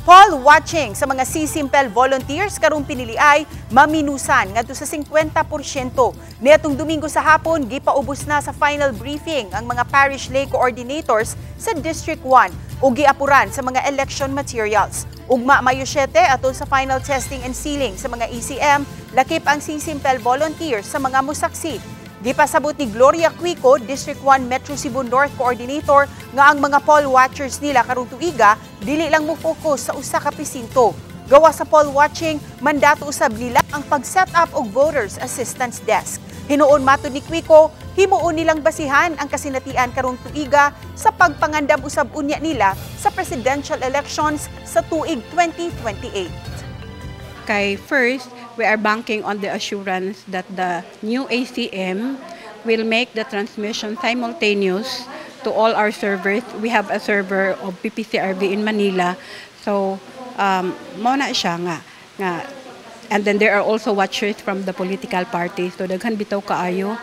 Poll watching sa mga CCMPEL volunteers karong pinili ay maminusan ngadto sa 50%. Niadtong Domingo sa hapon gipaubos na sa final briefing ang mga parish lay coordinators sa District 1 ug giapuran sa mga election materials. Ugma Mayo 7 atol sa final testing and sealing sa mga ECM, lakip ang CCMPEL volunteers sa mga musaksi. Gipasabot ni Gloria Quico, District 1 Metro Cebu North Coordinator, nga ang mga poll watchers nila karong tuiga dili lang mo focus sa usa ka presinto. Gawa sa poll watching, mandato usab nila ang pag-set up og voters assistance desk. Hinuon matud ni Quico, himuon nilang basihan ang kasinatian karong tuiga sa pagpangandam usab unya nila sa presidential elections sa tuig 2028. Kay first, we are banking on the assurance that the new ACM will make the transmission simultaneous to all our servers. We have a server of PPCRB in Manila. So, muna siya nga. And then there are also watchers from the political parties. So, daghan bitaw kaayo.